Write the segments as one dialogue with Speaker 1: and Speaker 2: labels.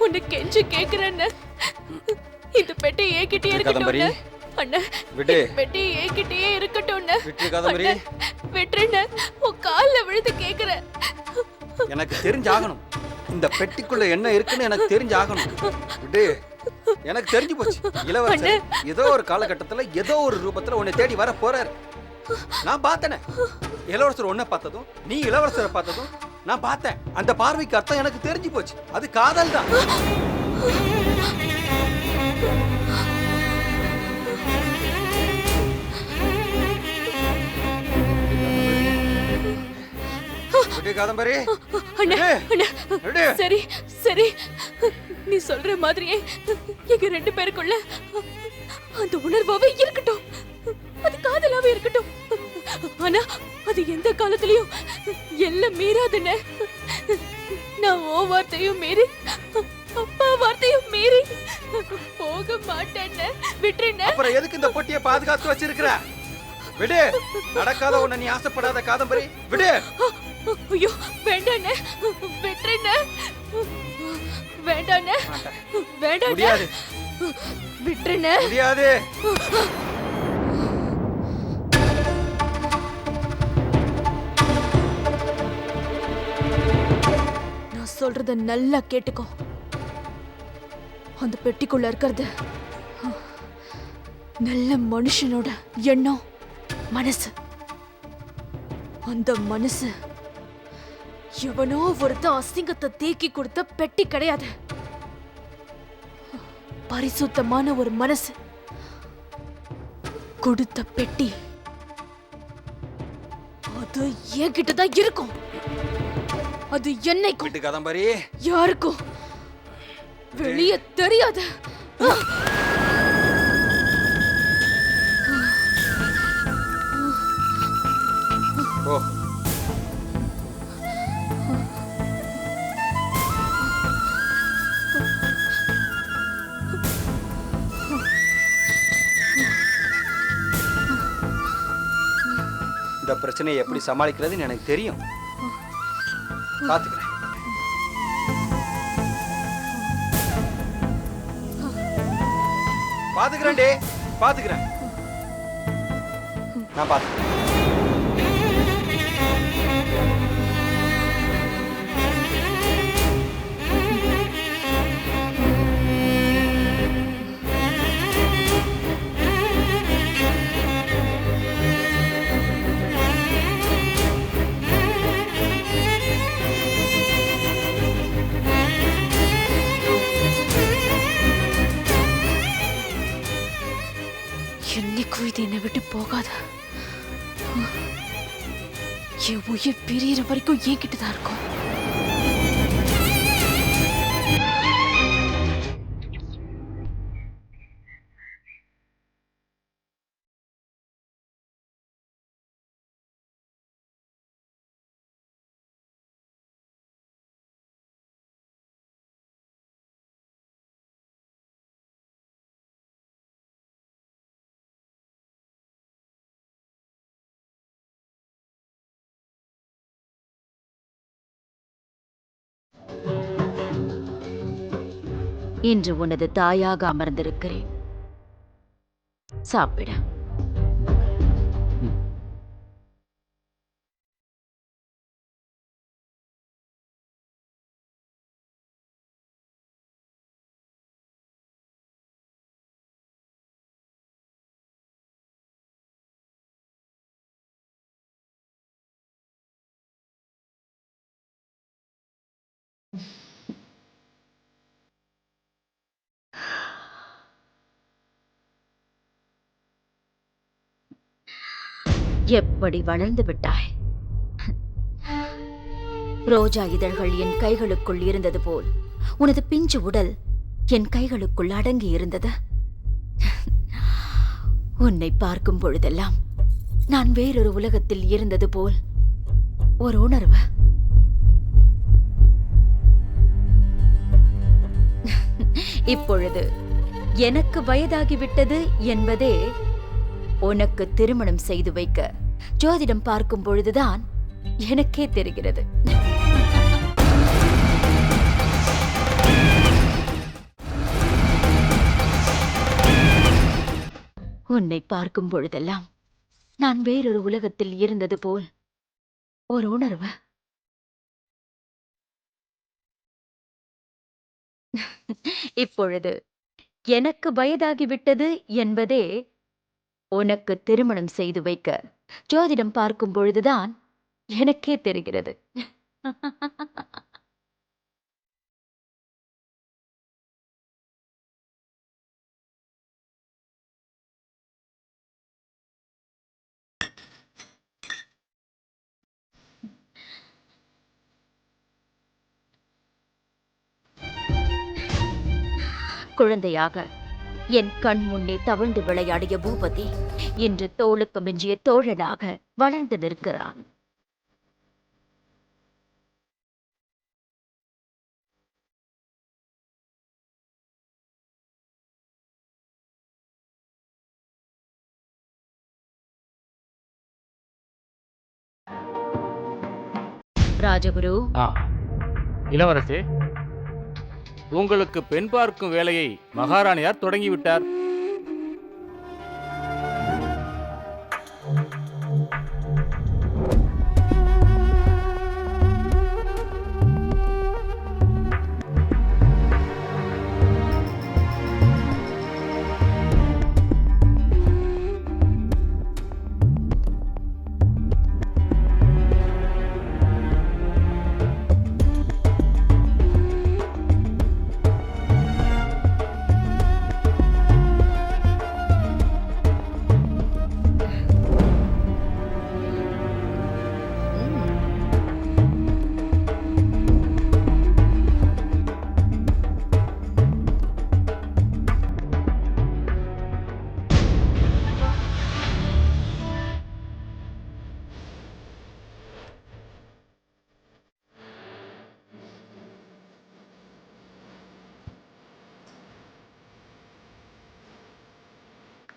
Speaker 1: உன்னை கெஞ்சி கேக்குறேன்னு இந்த பெட்டி ஏகிட்டே இருக்கட்டும் அண்ணா. விடு. பெட்டி ஏகிட்டே இருக்கட்டும்.
Speaker 2: விட்டு காதம்பரி.
Speaker 1: விட்டுறேன்னு உன் கால்ல விழுந்து கேக்குறேன்.
Speaker 2: எனக்கு தெரிஞ்சாகணும். இந்த பெட்டிக்குள்ள என்ன இருக்குன்னு எனக்கு தெரிஞ்சாகணும். விடு. எனக்கு தெரிஞ்சு போச்சு. இளவரசர் ஏதோ ஒரு காலகட்டத்துல ஏதோ ஒரு ரூபத்துல உன்னை தேடி வர போறாரு. நான் பார்த்தேனே. இளவரசர் உன்னை பார்த்ததும் நீ இளவரசரை பார்த்ததும் நான் பார்த்தேன். அந்த பார்வைக்கு அர்த்தம் எனக்கு தெரிஞ்சு போச்சு. அது காதல் தான். காதம்பரி.
Speaker 1: சரி சரி, நீ சொல்ற மாதிரியே எங்க ரெண்டு பேருக்குள்ள அந்த உணர்வாவே இருக்கட்டும். அது காதலாவே இருக்கட்டும். ஆனா அது எந்த காலத்திலயும் எல்லாம் மீறாதுன்னு. நான் ஓ வார்த்தையும் மீறி அப்பா வார்த்தையும் மீறி போக மாட்டேன்னு விட்டுறேன்.
Speaker 2: அப்புறம் எதுக்கு இந்த பொட்டியை பாதுகாத்து வச்சிருக்கிற? விடு. நடக்காத ஒண்ணு நீ ஆசைப்படாத காதம்பரி. விடு.
Speaker 1: ஐயோ வேண்டானே, விட்டுறேனே. வேண்டானே, வேண்டானே.
Speaker 2: முடியாது.
Speaker 1: விட்டுறேனே.
Speaker 2: முடியாது.
Speaker 1: நான் சொல்றத நல்லா கேட்டுக்கோ. அந்த பெட்டிக்குள்ள இருக்கிறது நல்ல மனுஷனோட எண்ணம், மனசு. அந்த மனசு எவனோ ஒருத்த அசிங்கத்தை தேக்கி கொடுத்த பெட்டி கிடையாது. பரிசுத்தமான ஒரு மனசு, கொடுத்த பெட்டி அது என்கிட்ட தான் இருக்கும். அது என்னைக்கும்
Speaker 2: விட்டு கதம்பரி
Speaker 1: யாருக்கும் வெளியே தெரியாது.
Speaker 2: ஓ இந்த பிரச்சனையை எப்படி சமாளிக்கிறதுன்னு எனக்கு தெரியும். பாத்துக்கிறேன். பாத்துக்கிறேன் பாத்துக்கிறேன். நான் பாத்துக்கிறேன்.
Speaker 1: என்னைக்கும் இது என்னை விட்டு போகாத. என் உயிர் பிரியற வரைக்கும் என்கிட்ட தான் இருக்கும்.
Speaker 3: இன்று உனது தாயாக அமர்ந்திருக்கிறேன். சாப்பிட. எப்படி வளர்ந்து விட்டாய். ரோஜா இதழ்கள் என் கைகளுக்குள் இருந்தது போல் உனது பிஞ்சு உடல் என் கைகளுக்குள் அடங்கி இருந்தது. உன்னை பார்க்கும் பொழுதெல்லாம் நான் வேறொரு உலகத்தில் இருந்தது போல் ஒரு உணர்வு. இப்பொழுது எனக்கு வயதாகிவிட்டது என்பதே உனக்கு திருமணம் செய்து வைக்க ஜோதிடம் பார்க்கும் பொழுதுதான் எனக்கே தெரிகிறது. உன்னை பார்க்கும் பொழுதெல்லாம் நான் வேறொரு உலகத்தில் இருந்தது போல் ஒரு உணர்வு. இப்பொழுது எனக்கு வயதாகிவிட்டது என்பதே உனக்கு திருமணம் செய்து வைக்க ஜோதிடம் பார்க்கும் பொழுதுதான் எனக்கே தெரிகிறது. குழந்தையாக என் கண் முன்னே தவழ்ந்து விளையாடிய பூபதி இன்று தோளுக்கு மிஞ்சிய தோழனாக வளர்ந்து நிற்கிறான். ராஜகுரு.
Speaker 4: இளவரசே, உங்களுக்கு பெண் பார்க்கும் வேலையை மகாராணியார் தொடங்கிவிட்டார்.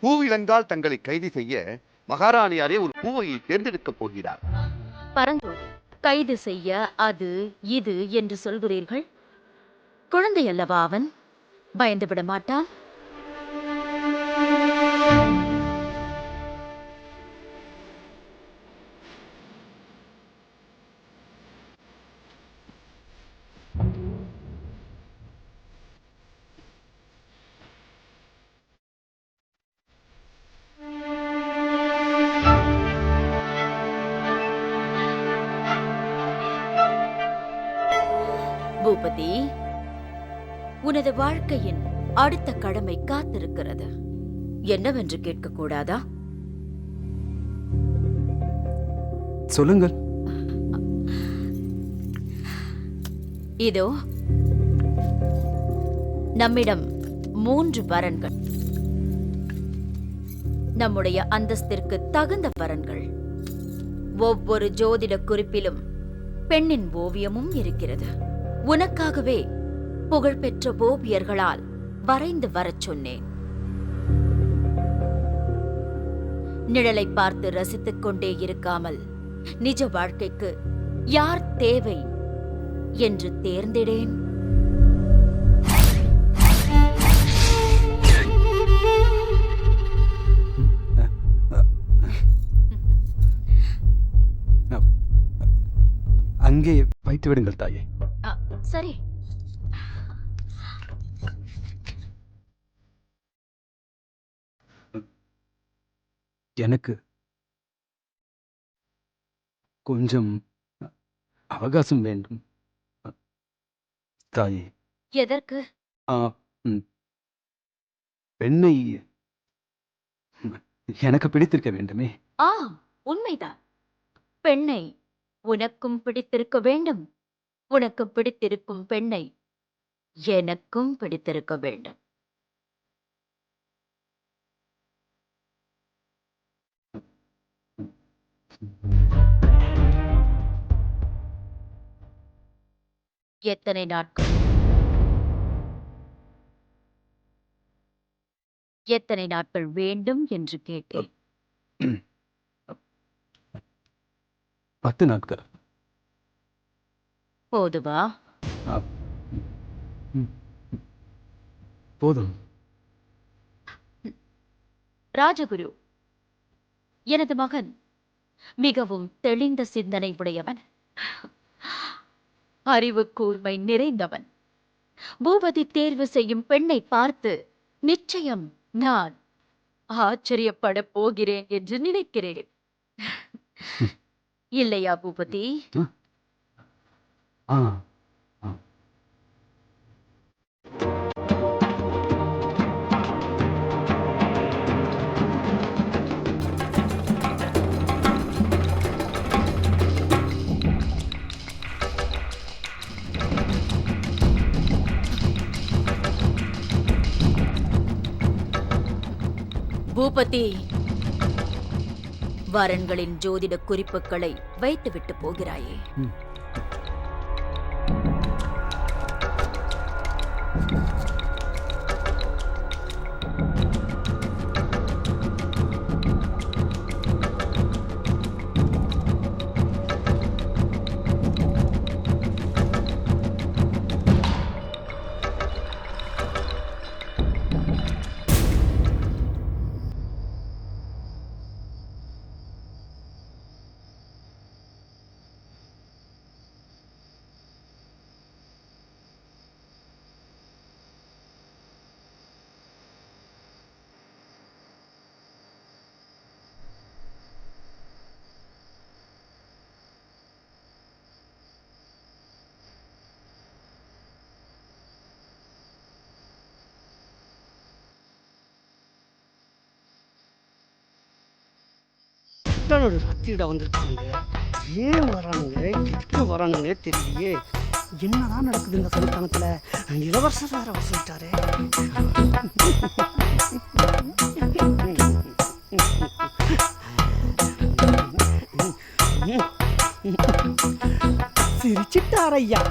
Speaker 5: பூவிலங்கால் தங்களை கைது செய்ய மகாராணியாரே ஒரு பூவையை தேர்ந்தெடுக்கப் போகிறார்.
Speaker 3: பரந்தூர், கைது செய்ய அது இது என்று சொல்கிறீர்கள். குழந்தை அல்லவா அவன், பயந்து விட மாட்டான். பூபதி, உனது வாழ்க்கையின் அடுத்த கடமை காத்திருக்கிறது. என்னவென்று கேட்கக்கூடாதா?
Speaker 2: சொல்லுங்கள்.
Speaker 3: இதோ நம்மிடம் 3 வரன்கள், நம்முடைய அந்தஸ்திற்கு தகுந்த வரன்கள். ஒவ்வொரு ஜோதிட குறிப்பிலும் பெண்ணின் ஓவியமும் இருக்கிறது. உனக்காகவே புகழ்பெற்ற ஓவியர்களால் வரைந்து வரச் சொன்னேன். நிழலை பார்த்து ரசித்துக் கொண்டே இருக்காமல் நிஜ வாழ்க்கைக்கு யார் தேவை என்று தேர்ந்தெடேன்.
Speaker 2: அங்கே வைத்து விடுங்கள் தாயே.
Speaker 3: சரி.
Speaker 2: எனக்கு கொஞ்சம் அவகாசம் வேண்டும் தாயே.
Speaker 3: எதற்கு?
Speaker 2: பெண்ணை எனக்கு பிடித்திருக்க வேண்டுமே.
Speaker 3: ஆம், உண்மைதான். பெண்ணை உனக்கும் பிடித்திருக்க வேண்டும். உனக்கு பிடித்திருக்கும் பெண்ணை எனக்கும் பிடித்திருக்க வேண்டும். எத்தனை நாட்கள்? எத்தனை நாட்கள் வேண்டும் என்று கேட்டேன்.
Speaker 2: 10 நாட்கள்
Speaker 3: போதுமா?
Speaker 2: போதும்.
Speaker 3: ராஜகுரு, எனது மகன் மிகவும் தெளிந்த சிந்தனை உடையவன், அறிவு கூர்மை நிறைந்தவன். பூபதி தேர்வு செய்யும் பெண்ணை பார்த்து நிச்சயம் நான் ஆச்சரியப்படப் போகிறேன் என்று நினைக்கிறேன். இல்லையா பூபதி? பூபதி, வரன்களின் ஜோதிட குறிப்புகளை வைத்துவிட்டு போகிறாயே.
Speaker 6: ஒரு சக்தியிட வந்துருக்காங்க. ஏன் வரானுங்க, எதுக்கு வரானுங்களே தெரியலையே. என்னதான் நடக்குது இந்த சமஸ்தானத்துல? இளவரசர் வேற வர சொல்லிட்டாரு. சிரிச்சிட்டார் ஐயா.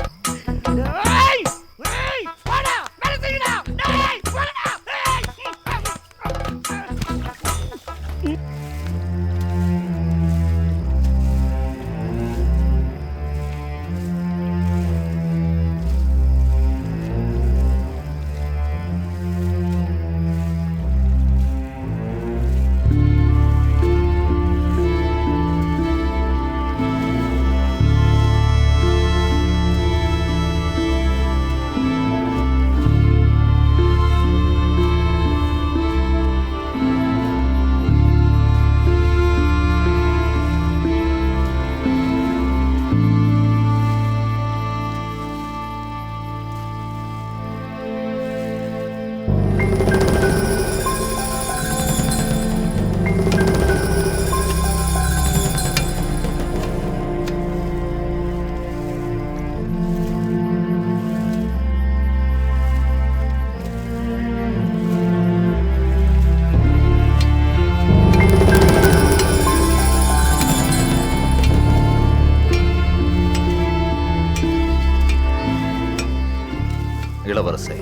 Speaker 7: இளவரசே,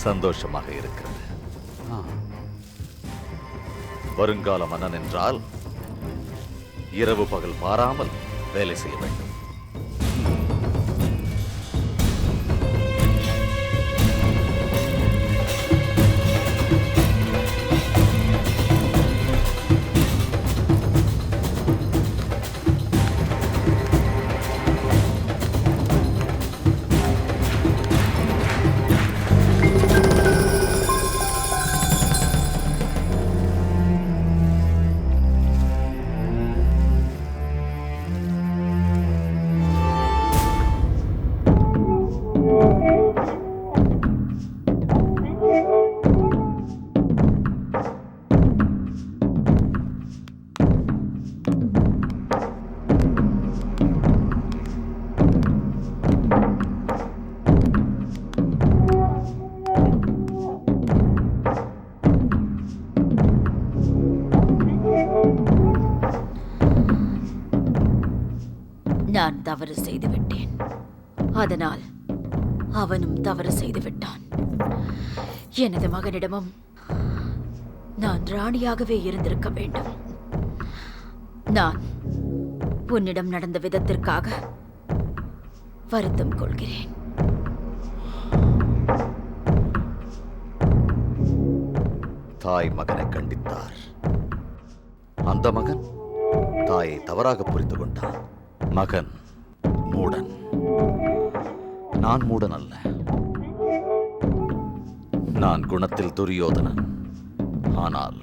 Speaker 7: சந்தோஷமாக இருக்கிறது. வருங்கால மன்னன் என்றால் இரவு பகல் பாராமல் வேலை செய்ய வேண்டும்.
Speaker 3: நான் தவறு செய்துவிட்டேன். அதனால் அவனும் தவறு செய்து விட்டான். எனது மகனிடமும் நான் ராணியாகவே இருந்திருக்க வேண்டும். நான் உன்னிடம் நடந்த விதத்திற்காக வருத்தம் கொள்கிறேன்.
Speaker 7: தாய் மகனை கண்டித்தார். அந்த மகன் தாயை தவறாக புரிந்து கொண்டான். மகன் மூடன். நான் மூடன் அல்ல. நான் குணத்தில் துரியோதனன், ஆனால்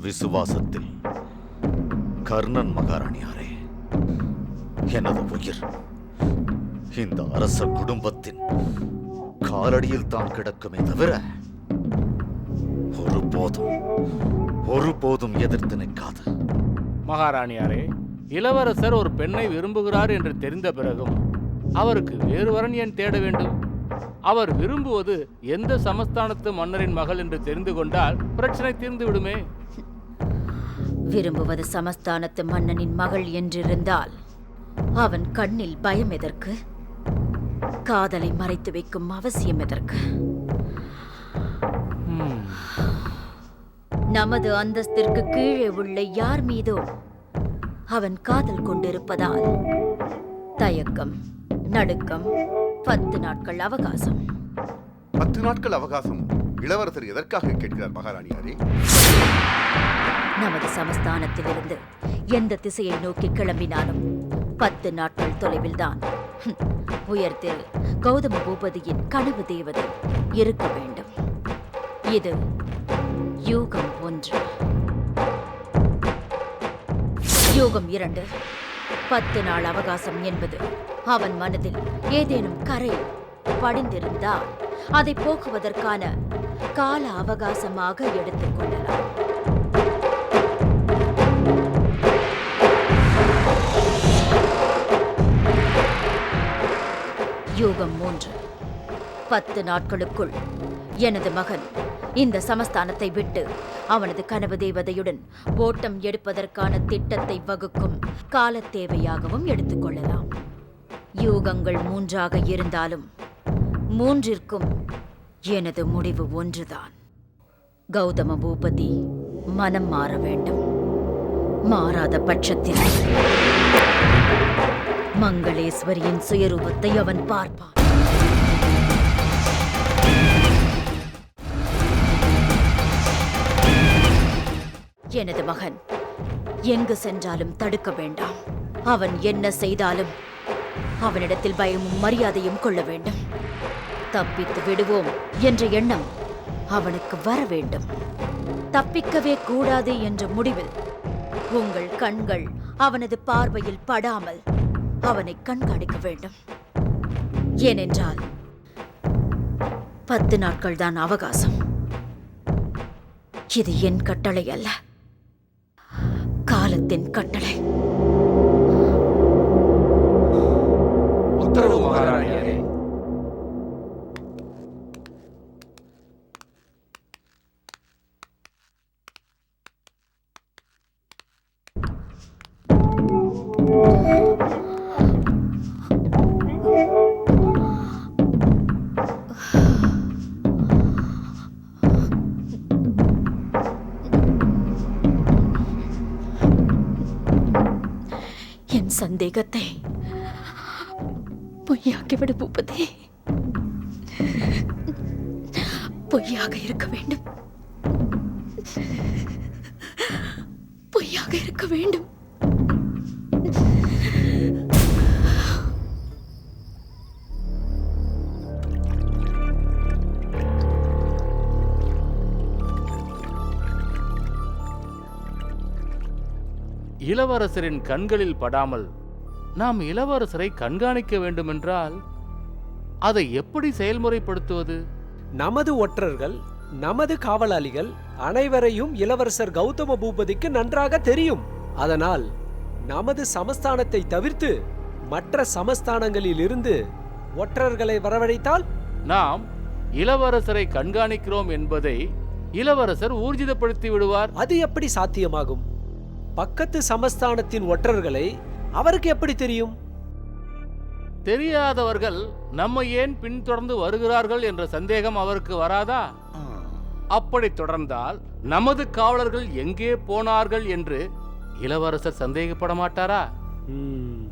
Speaker 7: விசுவாசத்தில் கர்ணன். மகாராணியாரே, எனது உயிர் இந்த அரச குடும்பத்தின் காலடியில் தான் கிடக்குமே தவிர ஒருபோதும் எதிர்த்து நிற்காது.
Speaker 4: மகாராணியாரே, இளவரசர் ஒரு பெண்ணை விரும்புகிறார் என்று தெரிந்த பிறகும் அவருக்கு வேறு வரன் ஏன் தேட வேண்டும்? அவர் விரும்புவது எந்த சமஸ்தானத்து மன்னரின் மகள் என்று தெரிந்து கொண்டால் பிரச்சனை தீர்ந்து விடுமே.
Speaker 3: விரும்புவது சமஸ்தானத்து மன்னனின் மகள் என்றிருந்தால் அவன் கண்ணில் பயம் எதற்கு? காதலை மறைத்து வைக்கும் அவசியம் எதற்கு? நமது அந்தஸ்திற்கு கீழே உள்ள யார் மீதோ அவன் காதல் கொண்டிருப்பதால் தயக்கம், நடுக்கம். 10 நாட்கள் அவகாசம்.
Speaker 5: 10 நாட்கள் அவகாசம் இளவரசர் எதற்காக கேட்கிறார் மகாராணியாரே?
Speaker 3: நமது சமஸ்தானத்திலிருந்து எந்த திசையை நோக்கி கிளம்பினாலும் 10 நாட்கள் தொலைவில்தான் உயர்திரு கௌதம பூபதியின் கனவு தேவதை இருக்க வேண்டும். இது யூகம் 1. யூகம் 2. 10 நாள் அவகாசம் என்பது அவன் மனதில் ஏதேனும் கரை படிந்திருந்தால் அதை போக்குவதற்கான கால அவகாசமாக எடுத்துக் கொள்ளலாம். யூகம் 3. 10 நாட்களுக்குள் எனது மகன் இந்த சமஸ்தானத்தை விட்டு அவனது கனவு தேவதையுடன் ஓட்டம் எடுப்பதற்கான திட்டத்தை வகுக்கும் கால தேவையாகவும் எடுத்துக்கொள்ளலாம். யூகங்கள் 3ஆக இருந்தாலும் 3ற்கும் எனது முடிவு ஒன்றுதான். கௌதம பூபதி மனம் மாற வேண்டும். மாறாத பட்சத்தில் மங்களேஸ்வரியின் சுயரூபத்தை அவன் பார்ப்பான். எனது மகன் எங்கு சென்றாலும் தடுக்க வேண்டாம். அவன் என்ன செய்தாலும் அவனிடத்தில் பயமும் மரியாதையும் கொள்ள வேண்டும். தப்பித்து விடுவோம் என்ற எண்ணம் அவனுக்கு வர வேண்டும். தப்பிக்கவே கூடாது என்ற முடிவில் உங்கள் கண்கள் அவனது பார்வையில் படாமல் அவனை கண்காணிக்க வேண்டும். ஏனென்றால் 10 நாட்கள் தான் அவகாசம். இது என் கட்டளை அல்ல, காலத்தின் கட்டளை.
Speaker 2: உத்தரவு மகாராணியாரே.
Speaker 1: சந்தேகத்தை பொய்யாக்கிவிடு பூபதி. பொய்யாக இருக்க வேண்டும், பொய்யாக இருக்க வேண்டும்.
Speaker 4: இளவரசரின் கண்களில் படாமல் நாம் இளவரசரை கண்காணிக்க வேண்டுமென்றால் அதை எப்படி செயல்முறைப்படுத்துவது?
Speaker 8: நமது ஒற்றர்கள், நமது காவலாளிகள் அனைவரையும் இளவரசர் கௌதம பூபதிக்கு நன்றாக தெரியும். அதனால் நமது சமஸ்தானத்தை தவிர்த்து மற்ற சமஸ்தானங்களில் இருந்து ஒற்றர்களை வரவழைத்தால்
Speaker 4: நாம் இளவரசரை கண்காணிக்கிறோம் என்பதை இளவரசர் ஊர்ஜிதப்படுத்தி விடுவார்.
Speaker 8: அது எப்படி சாத்தியமாகும்? பக்கத்து சமஸ்தானத்தின் ஒற்றர்களை அவருக்கு எப்படி தெரியும்?
Speaker 4: தெரியாதவர்கள் நம்ம ஏன் பின்தொடர்ந்து வருகிறார்கள் என்ற சந்தேகம் அவருக்கு வராதா? அப்படி தொடர்ந்தால் நமது காவலர்கள் எங்கே போனார்கள் என்று இளவரசர் சந்தேகப்பட மாட்டாரா?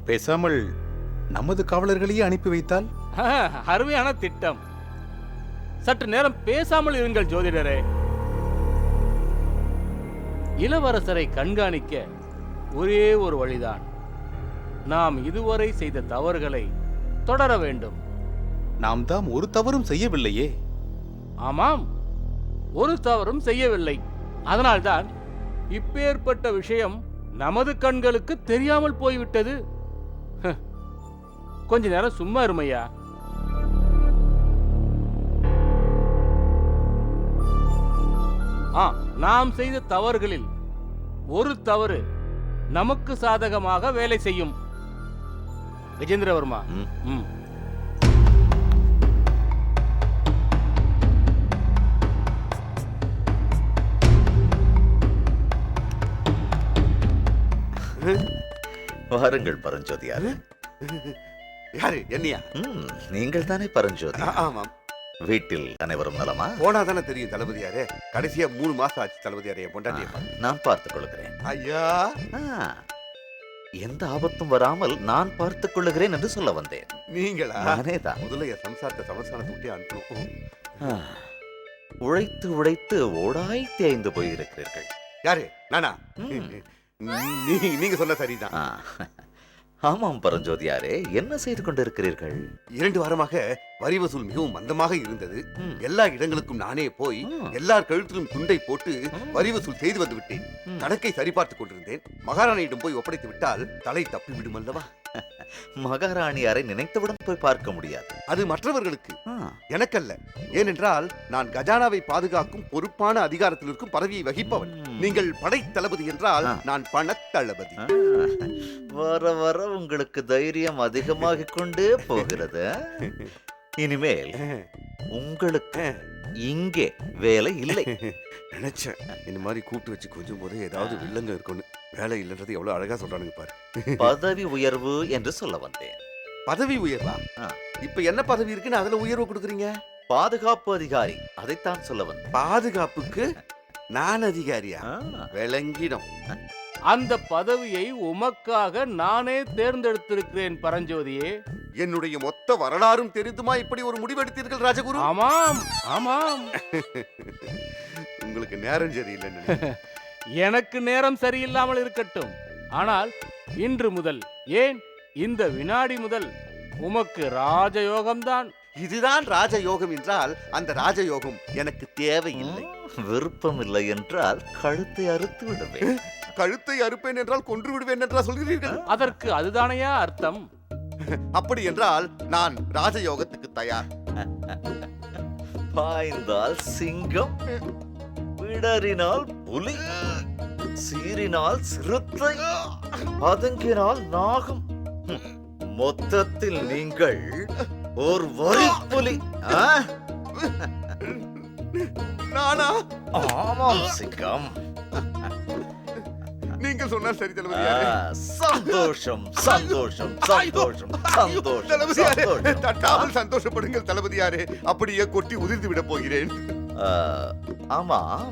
Speaker 9: பேசாமல் நமது காவலர்களையே அனுப்பி வைத்தால்?
Speaker 4: அருமையான திட்டம். சற்று நேரம் பேசாமல் இருங்கள் ஜோதிடரே. இளவரசரை கண்காணிக்க ஒரே ஒரு வழிதான். நாம் இதுவரை செய்த தவறுகளை தொடர வேண்டும்.
Speaker 9: நாம் தாம் ஒரு தவறும் செய்யவில்லையே.
Speaker 4: ஆமாம், ஒரு தவறும் செய்யவில்லை. அதனால்தான் இப்பேற்பட்ட விஷயம் நமது கண்களுக்கு தெரியாமல் போய்விட்டது. கொஞ்ச நேரம் சும்மா இருமையா. நாம் செய்த தவறுகளில் ஒரு தவறு நமக்கு சாதகமாக வேலை செய்யும். கஜேந்திரவர்மா,
Speaker 7: வாருங்கள் பரஞ்சோதியார்.
Speaker 5: யாரு? என்னையா?
Speaker 7: நீங்கள் தானே பரஞ்சோதி?
Speaker 5: ஆமாம்.
Speaker 7: வீட்டில் அனைவரும் நலமா?
Speaker 5: போனா தானே தெரியும் தளபதியாரே. கடைசியா 3 மாசம் ஆச்சு தளபதியாரே. பொண்டாட்டியை
Speaker 7: நான் பார்த்துக் கொள்கிறேன்.
Speaker 5: ஐயா,
Speaker 7: எந்த ஆபத்தும் வராமல் நான் பார்த்துக் கொள்ளுகிறேன் என்று சொல்ல வந்தேன்.
Speaker 5: நீங்களா?
Speaker 7: நானேதான்.
Speaker 5: முதல்ல என் சம்சாரத்தை சமஸ்தானத்தை விட்டு அனுப்பணும்.
Speaker 7: உழைத்து உழைத்து ஓடாய் தேய்ந்து போயிருக்கிறீர்கள்.
Speaker 5: யாரு? நானா? நீங்க சொன்ன சரிதான்.
Speaker 7: ஆமாம் பரஞ்சோதியாரே, என்ன செய்து கொண்டிருக்கிறீர்கள்?
Speaker 5: 2 வாரமாக வரி வசூல் மிகவும் மந்தமாக இருந்தது. எல்லா இடங்களுக்கும் நானே போய் எல்லார் கழுத்திலும் துண்டை போட்டு வரி வசூல் செய்து வந்து விட்டேன். கணக்கை சரிபார்த்துக் கொண்டிருந்தேன். மகாராணியிடம் போய் ஒப்படைத்து விட்டால் தலை தப்பி விடும் அல்லவா?
Speaker 7: மகாராணியாரை நினைத்தவுடன் போய் பார்க்க முடியாது.
Speaker 5: அது மற்றவர்களுக்கு, எனக்கல்ல. ஏனென்றால் நான் கஜானாவை பாதுகாக்கும் பொறுப்பான அதிகாரத்தில் இருக்கும் பதவியை வகிப்பவன். நீங்கள் படை தளபதி என்றால் நான் பணத்தளபதி.
Speaker 7: வர வர உங்களுக்கு தைரியம் அதிகமாகிக் கொண்டே போகிறது. இனிமேல் உங்களுக்கு இங்கே வேலை இல்லை.
Speaker 5: நினைச்சேன் இந்த மாதிரி கூப்பிட்டு வச்சு கொஞ்சம் போது ஏதாவது வில்லங்க இருக்கும்னு. வேலை இல்லைன்றது எவ்வளவு அழகா சொல்றானுங்க பாரு.
Speaker 7: பதவி உயர்வு என்று சொல்ல வந்தேன்.
Speaker 5: பதவி உயர்வா? இப்ப என்ன பதவி இருக்குன்னு அதுல உயர்வு கொடுக்குறீங்க?
Speaker 7: பாதுகாப்பு அதிகாரி, அதைத்தான் சொல்ல வந்தேன்.
Speaker 5: பாதுகாப்புக்கு நான் அதிகாரியா? விளங்கிடும்.
Speaker 4: அந்த பதவியை உமக்காக நானே தேர்ந்தெடுத்திருக்கிறேன் பரஞ்சோதியே.
Speaker 5: என்னுடைய மொத்த வரலாறும் தெரிந்துமா இப்படி ஒரு முடிவெடுத்தீர்கள் ராஜகுரு?
Speaker 4: ஆமாம் ஆமாம்.
Speaker 5: உங்களுக்கு நேரம் சரியில்லை.
Speaker 4: எனக்கு நேரம் சரியில்லாமல் இருக்கட்டும். ஆனால் இன்று முதல், ஏன் இந்த வினாடி முதல் உமக்கு ராஜயோகம்தான்.
Speaker 5: இதுதான் ராஜயோகம் என்றால் அந்த ராஜயோகம் எனக்கு தேவையில்லை.
Speaker 7: விருப்பம் இல்லை என்றால் கழுத்தை அறுத்து விடுவேன்.
Speaker 5: கழுத்தை அறுப்பேன் என்றால் கொன்று விடுவேன் என்றால் சொல்கிறீர்கள்?
Speaker 4: அதற்கு அதுதானையா அர்த்தம்?
Speaker 5: அப்படி என்றால் நான் ராஜயோகத்துக்கு தயார்.
Speaker 7: பாய்ந்தால் சிங்கம், விடறினால் புலி, சீறினால் சிறுத்தை, பதுங்கினால் நாகம். மொத்தத்தில் நீங்கள் ஒரு வரிப்புலி.
Speaker 5: நானா?
Speaker 7: ஆமாம் சிங்கம்.
Speaker 5: நீங்கள் சொன்னால் சரி தளபதி.
Speaker 7: சந்தோஷம் சந்தோஷம் சந்தோஷம் சந்தோஷம்.
Speaker 5: தட்டாமல் சந்தோஷப்படுங்கள் தளபதியாரே. அப்படியே கொட்டி உதிர்ந்து விட போகிறேன்.
Speaker 7: ஆமாம்,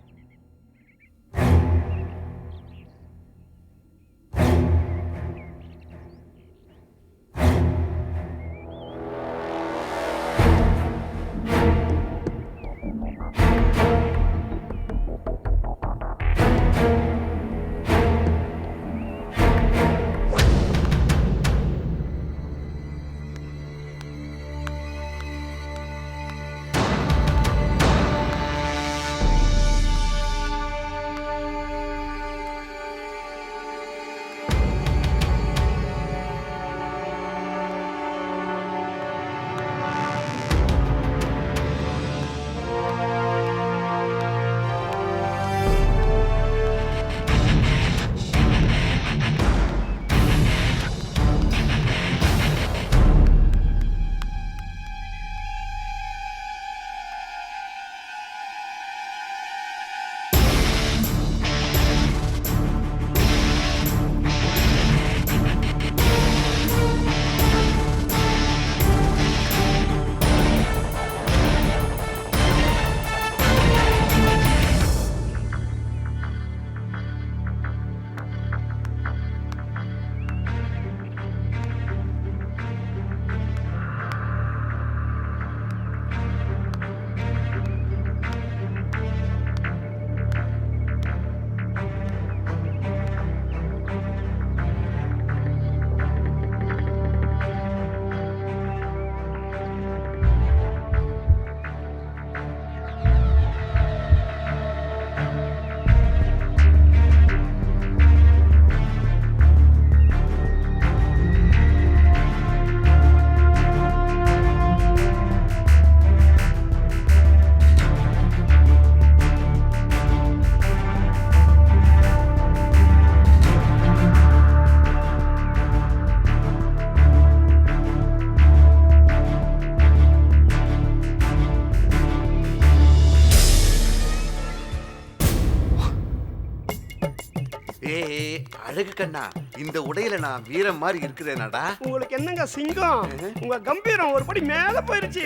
Speaker 5: டேய் அழகு கண்ணா, இந்த உடையில நான் வீரம் மாதிரி இருக்கிறேனாடா?
Speaker 6: உங்களுக்கு என்னங்க சிங்கம், உங்க கம்பீரம் ஒரு படி மேல போயிருச்சு.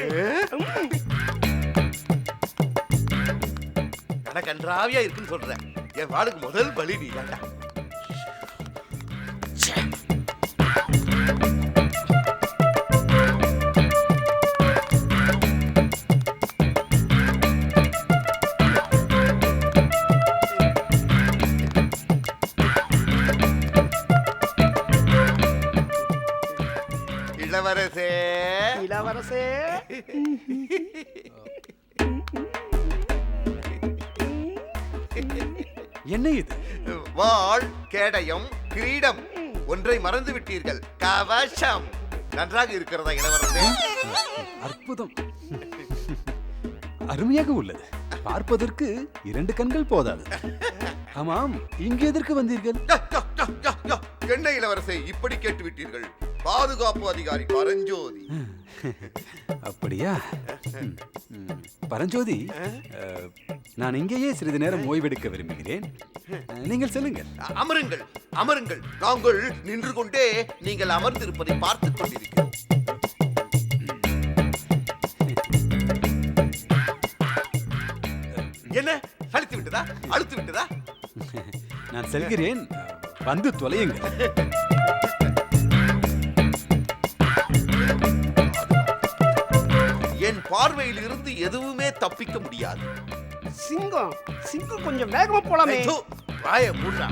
Speaker 5: எனக்கு கன்றாவியா இருக்குன்னு சொல்றேன். என் வாளுக்கு முதல் பலி நீ தான்டா. இளவரசே,
Speaker 6: இளவரசே,
Speaker 2: என்ன இது?
Speaker 5: வாள், கேடயம், கிரீடம் ஒன்றை மறந்து விட்டீர்கள். கவசம் நன்றாக இருக்கிறதா இளவரசே?
Speaker 2: அற்புதம், அருமையாக உள்ளது. பார்ப்பதற்கு 2 கண்கள் போதாது. ஆமாம், இங்கே எதற்கு வந்தீர்கள்?
Speaker 5: என்ன இளவரசே இப்படி கேட்டு விட்டீர்கள்? பாதுகாப்பு அதிகாரி பரஞ்சோதி.
Speaker 2: அப்படியா? பரஞ்சோதி, நான் இங்கேயே சிறிது நேரம் ஓய்வெடுக்க விரும்புகிறேன். நீங்கள் செல்லுங்கள்.
Speaker 5: அமருங்கள், அமருங்கள். நாங்கள் நின்று கொண்டே நீங்கள் அமர்ந்திருப்பதை பார்த்துக் கொண்டிருக்கிறோம். என்ன அழுத்து விட்டதா? அழுத்து விட்டதா?
Speaker 2: நான் செல்கிறேன், வந்து தொலையுங்கள்.
Speaker 5: என் பார்வையில் இருந்து எதுவுமே தப்பிக்க முடியாது.
Speaker 6: சிங்கம், சிங்கம் கொஞ்சம் வேகமா போலாமே.
Speaker 5: வாய மூடுறா.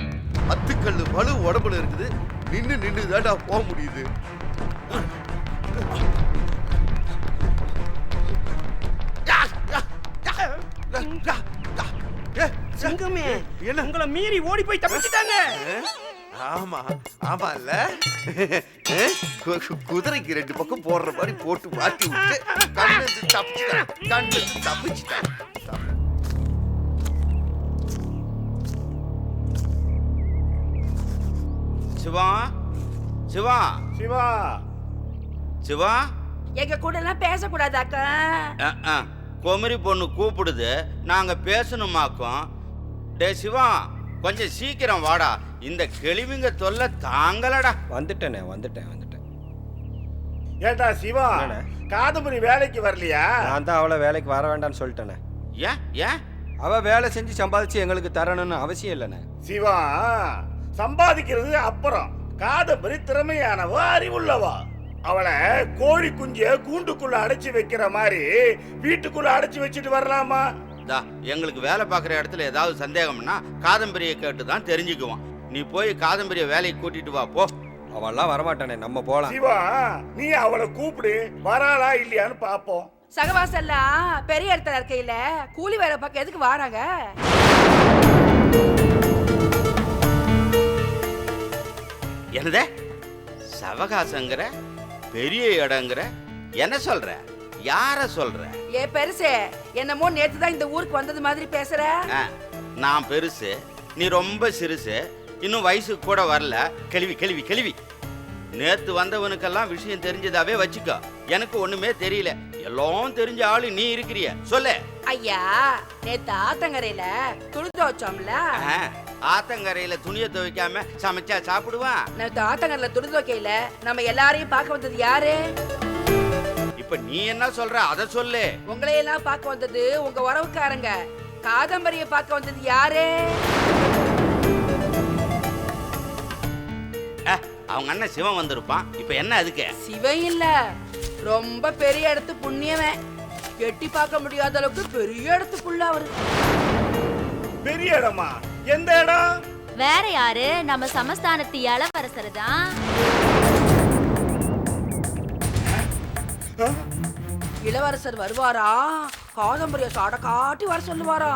Speaker 5: 10 கல்லு வலு உடம்புல இருக்குது. நின்னு தாண்டா போக முடியுது.
Speaker 6: சிங்கமே,
Speaker 5: என்ன
Speaker 6: உங்களை மீறி ஓடி போய் தப்பிச்சிட்டாங்க.
Speaker 5: ஆமா ஆமா இல்ல, குதிரைக்கு 2 பக்கம் போடுற மாதிரி போட்டு மாட்டி விட்டு கண்ணு தப்பிச்சுட்டான்.
Speaker 10: சிவா, சிவா,
Speaker 6: சிவா,
Speaker 10: சிவா,
Speaker 1: எங்க கூட எல்லாம் பேசக்கூடாதாக்கா?
Speaker 10: குமரி பொண்ணு கூப்பிடுது, நாங்க பேசணுமாக்கும். டே சிவா, கொஞ்சம் சீக்கிரம் வாடா, இந்த கிளிவிங்க தொல்லை தாங்கலடா.
Speaker 8: வந்துட்டேன்.
Speaker 11: ஏண்டா சிவா, காதம்பரி வேலைக்கு வரலையா?
Speaker 8: நான் தான் அவளை வேலைக்கு வர வேண்டாம்னு சொல்லிட்டேனே.
Speaker 10: ஏன்
Speaker 2: அவ வேலை செஞ்சு சம்பாதிச்சு எங்களுக்கு தரணும்னு அவசியம் இல்லைண்ணே.
Speaker 11: சிவா, சம்பாதிக்கிறது அப்புறம். காதம்பரி திறமையானவ, அறிவுள்ளவா. அவளை கோழி குஞ்ச கூண்டுக்குள்ள அடைச்சு வைக்கிற மாதிரி வீட்டுக்குள்ள அடைச்சு வச்சுட்டு வரலாமா?
Speaker 10: எங்களுக்கு வேலை பார்க்குற இடத்துல ஏதாவது சந்தேகம்னா காதம்பரியை கேட்டு தான் தெரிஞ்சுக்குவோம். நீ போய் காதம்பரிய வேலைக்கு கூட்டிட்டு வா போ.
Speaker 8: அவெல்லாம் வரமாட்டானே, நம்ம போலாம்.
Speaker 11: சிவா, நீ அவளை கூப்பிடு, வராளா இல்லையான்னு பாப்போம்.
Speaker 1: சகவாசெல்லாம் பெரிய இடத்துல இருக்கையில கூலி வேலை பார்க்க எதுக்கு வாராங்க?
Speaker 10: என்னதே சவகாசங்கிற, பெரிய இடங்கிற, என்ன சொல்ற? யார சொல்ற?
Speaker 1: ஏ பெருசே, என்னமோ நேத்து தான் இந்த ஊருக்கு வந்தது மாதிரி பேசுற.
Speaker 10: நான் பெருசு, நீ ரொம்ப சிறுசு, இன்னும் வயசுக்கு கூட வரல. கேள்வி. நேத்து வந்தவனுக்கெல்லாம் விஷயம் தெரிஞ்சதாவே வச்சுக்கோ. எனக்கு ஒண்ணுமே தெரியல. எல்லாம் தெரிஞ்ச ஆளு நீ இருக்கிறிய, சொல்லு.
Speaker 1: ஐயா, நேத்து ஆத்தங்கரையில துணி துவைச்சோம்ல.
Speaker 10: ஆத்தங்கரையில துணியை துவைக்காம சமைச்சா சாப்பிடுவான்?
Speaker 1: நேத்து ஆத்தங்கரையில துணி துவைக்கையில நம்ம எல்லாரையும் பார்க்க வந்தது யாரு?
Speaker 10: இப்ப நீ என்ன சொல்ற அத சொல்லு.
Speaker 1: உங்களையெல்லாம் பார்க்க வந்தது உங்க உறவுக்காரங்க. காதம்பரிய பார்க்க வந்தது யாரு?
Speaker 10: அவங்க அண்ணன் சிவன் வந்திருப்பான். இப்ப என்ன அதுக்கு?
Speaker 1: சிவன் இல்ல, ரொம்ப பெரிய இடத்து புண்ணியவன். எட்டி பார்க்க முடியாத அளவுக்கு பெரிய இடத்துக்குள்ள அவரு.
Speaker 11: பெரிய இடமா? எந்த இடம்?
Speaker 3: வேற யாரு, நம்ம சமஸ்தானத்து இளவரசர் தான்.
Speaker 1: இளவரசர் வருவாரா? காதம்பரிய சாட காட்டி வர சொல்லுவாரா?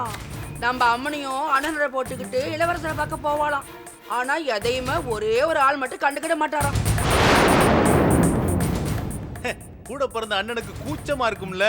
Speaker 1: நம்ம அம்மனையும் அண்ணனரை போட்டுக்கிட்டு இளவரசரை பார்க்க போவாளாம். ஆனா எதையுமே ஒரே ஒரு ஆள் மட்டும் கண்டுக்கிட மாட்டாராம்.
Speaker 9: கூட பிறந்த அண்ணனுக்கு கூச்சமா இருக்கும்ல.